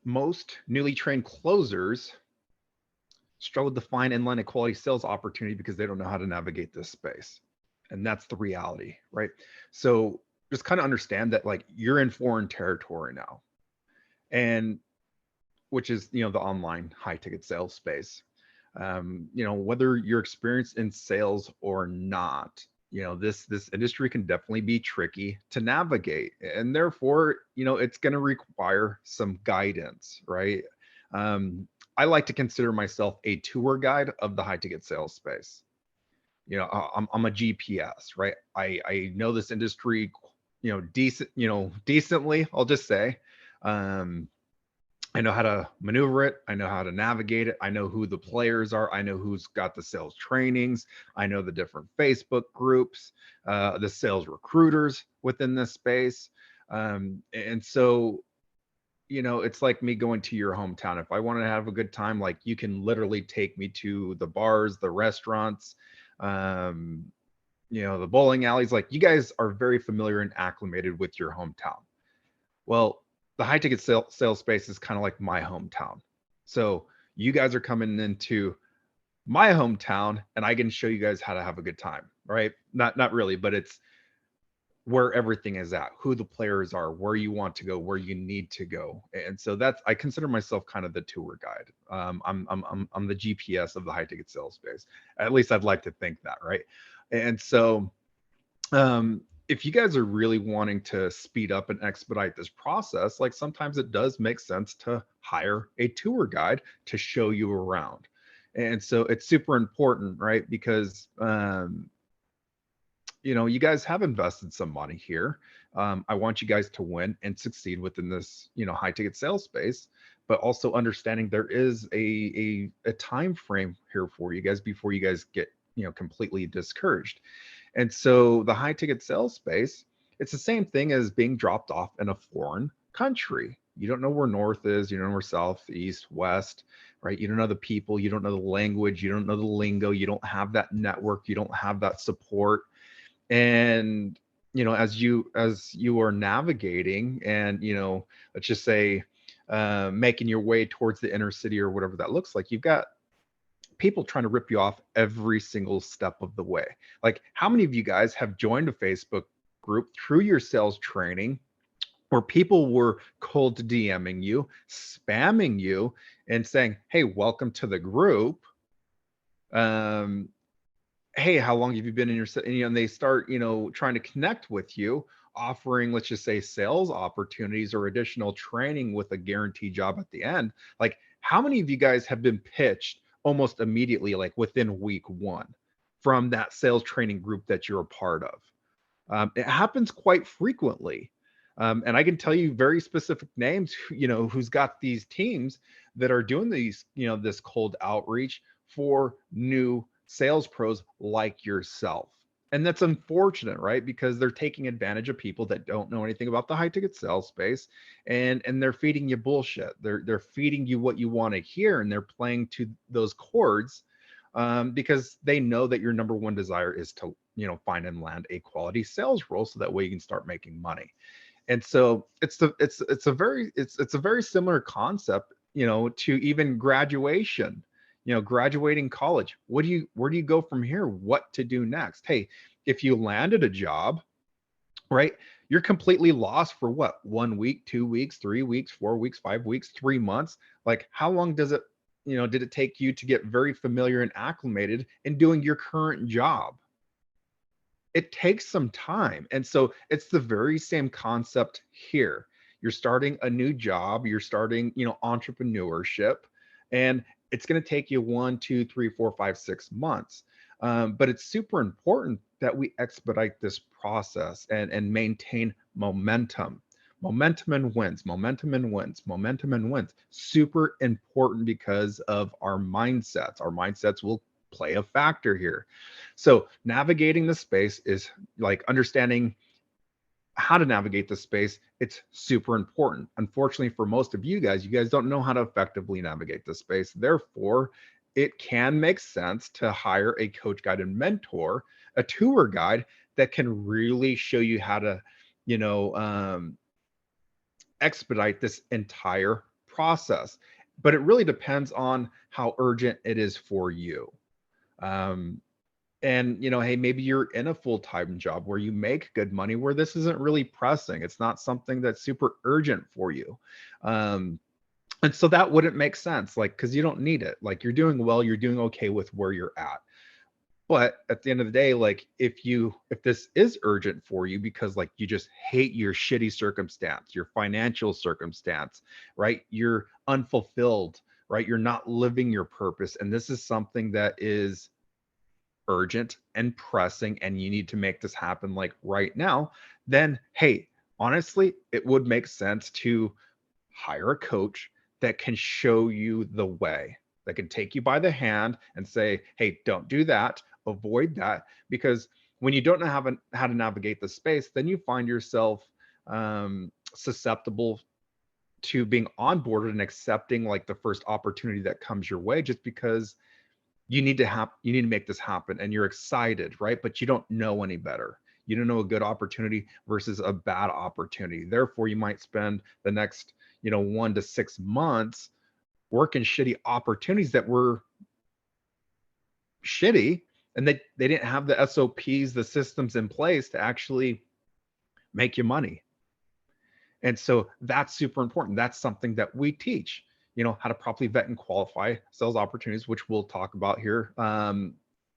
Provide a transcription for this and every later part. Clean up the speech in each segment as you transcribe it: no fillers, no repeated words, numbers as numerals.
most newly trained closers struggle to find and land a quality sales opportunity because they don't know how to navigate this space. And that's the reality, right? So just kind of understand that like you're in foreign territory now, and which is, the online high ticket sales space. Whether you're experienced in sales or not, this industry can definitely be tricky to navigate, and therefore, it's going to require some guidance, right? I like to consider myself a tour guide of the high ticket sales space. I'm a GPS, right? I know this industry, decently, I'll just say. Um, I know how to maneuver it. I know how to navigate it. I know who the players are. I know who's got the sales trainings. I know the different Facebook groups, the sales recruiters within this space. And so, it's like me going to your hometown. If I want to have a good time, like you can literally take me to the bars, the restaurants, the bowling alleys. Like you guys are very familiar and acclimated with your hometown. Well, the high ticket sales space is kind of like my hometown. So you guys are coming into my hometown and I can show you guys how to have a good time, right? Not really, but it's where everything is at, who the players are, where you want to go, where you need to go. And so I consider myself kind of the tour guide. I'm the GPS of the high ticket sales space. At least I'd like to think that, right? And so if you guys are really wanting to speed up and expedite this process, like sometimes it does make sense to hire a tour guide to show you around. And so it's super important, right? Because, you guys have invested some money here. I want you guys to win and succeed within this, high ticket sales space, but also understanding there is a time frame here for you guys before you guys get, completely discouraged. And so the high ticket sales space, it's the same thing as being dropped off in a foreign country. You don't know where north is, you don't know where south, east, west, right? You don't know the people, you don't know the language, you don't know the lingo, you don't have that network, you don't have that support. And as you are navigating and let's just say making your way towards the inner city or whatever that looks like, you've got people trying to rip you off every single step of the way. Like, how many of you guys have joined a Facebook group through your sales training where people were cold DMing you, spamming you, and saying, "Hey, welcome to the group. Hey, how long have you been in your?" And they start, trying to connect with you, offering, let's just say, sales opportunities or additional training with a guaranteed job at the end. Like, how many of you guys have been pitched almost immediately, like within week one, from that sales training group that you're a part of? It happens quite frequently. And I can tell you very specific names, who's got these teams that are doing these, this cold outreach for new sales pros like yourself. And that's unfortunate, right? Because they're taking advantage of people that don't know anything about the high ticket sales space, and they're feeding you bullshit. They're feeding you what you want to hear, and they're playing to those chords because they know that your number one desire is to, find and land a quality sales role, so that way you can start making money. And so it's a very similar concept, to even graduation. Graduating college, where do you go from here? What to do next? Hey, if you landed a job, right, you're completely lost for what? 1 week, 2 weeks, 3 weeks, 4 weeks, 5 weeks, 3 months? Like, how long did it take you to get very familiar and acclimated in doing your current job? It takes some time. And so it's the very same concept here. You're starting a new job, you're starting, entrepreneurship, and it's going to take you 1, 2, 3, 4, 5, 6 months. But it's super important that we expedite this process and maintain momentum. Momentum and wins, momentum and wins, momentum and wins. Super important because of our mindsets. Our mindsets will play a factor here. So navigating the space is like understanding how to navigate the space. It's super important. Unfortunately, for most of you guys don't know how to effectively navigate the space. Therefore, it can make sense to hire a coach, guide, and mentor, a tour guide that can really show you how to, expedite this entire process, but it really depends on how urgent it is for you. Um, and hey, maybe you're in a full-time job where you make good money, where this isn't really pressing. It's not something that's super urgent for you. Um, and so that wouldn't make sense, like, because you don't need it. Like, you're doing well, you're doing okay with where you're at. But at the end of the day, like, if this is urgent for you because like you just hate your shitty circumstance, your financial circumstance, right? You're unfulfilled, right? You're not living your purpose. And this is something that is urgent and pressing, and you need to make this happen like right now, then hey, honestly, it would make sense to hire a coach that can show you the way, that can take you by the hand and say, hey, don't do that, avoid that. Because when you don't know how to navigate the space, then you find yourself susceptible to being onboarded and accepting like the first opportunity that comes your way, just because you need to make this happen and you're excited, right? But you don't know any better. You don't know a good opportunity versus a bad opportunity. Therefore, you might spend the next 1 to 6 months working shitty opportunities that were shitty, and they didn't have the SOPs, the systems in place to actually make you money. And so that's super important. That's something that we teach, how to properly vet and qualify sales opportunities, which we'll talk about here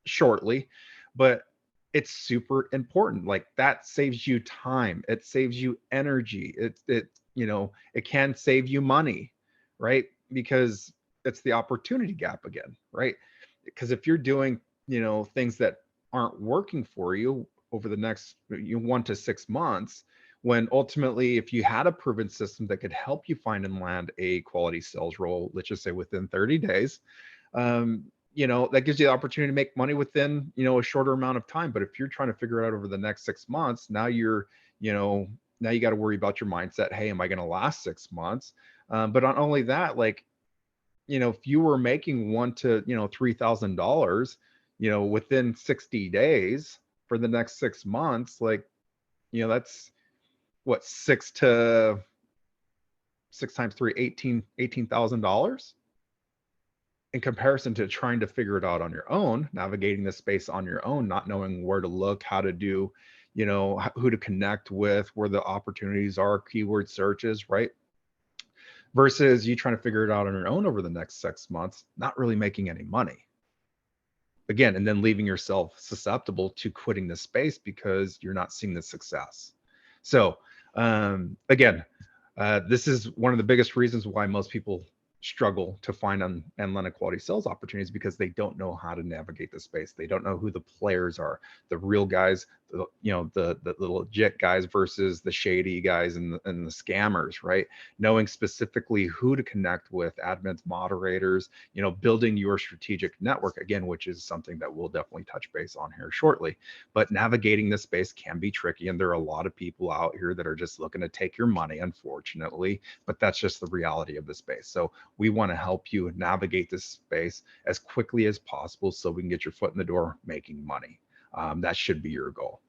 shortly. But it's super important. Like, that saves you time. It saves you energy. It can save you money, right? Because it's the opportunity gap again, right? Because if you're doing, things that aren't working for you over the next 1 to 6 months, when ultimately, if you had a proven system that could help you find and land a quality sales role, let's just say within 30 days, that gives you the opportunity to make money within, a shorter amount of time. But if you're trying to figure it out over the next 6 months, now now you got to worry about your mindset. Hey, am I going to last 6 months? But not only that, like, if you were making one to, $3,000, within 60 days for the next 6 months, like, that's what, six times three, $18,000 in comparison to trying to figure it out on your own, navigating the space on your own, not knowing where to look, how to do, who to connect with, where the opportunities are, keyword searches, right? Versus you trying to figure it out on your own over the next 6 months, not really making any money. Again, and then leaving yourself susceptible to quitting the space because you're not seeing the success. So again, this is one of the biggest reasons why most people struggle to find and land a quality sales opportunities, because they don't know how to navigate the space. They don't know who the players are, the real guys, the legit guys versus the shady guys and the scammers, right? Knowing specifically who to connect with, admins, moderators, building your strategic network, again, which is something that we'll definitely touch base on here shortly. But navigating this space can be tricky, and there are a lot of people out here that are just looking to take your money, unfortunately, but that's just the reality of the space. So we want to help you navigate this space as quickly as possible so we can get your foot in the door making money. That should be your goal.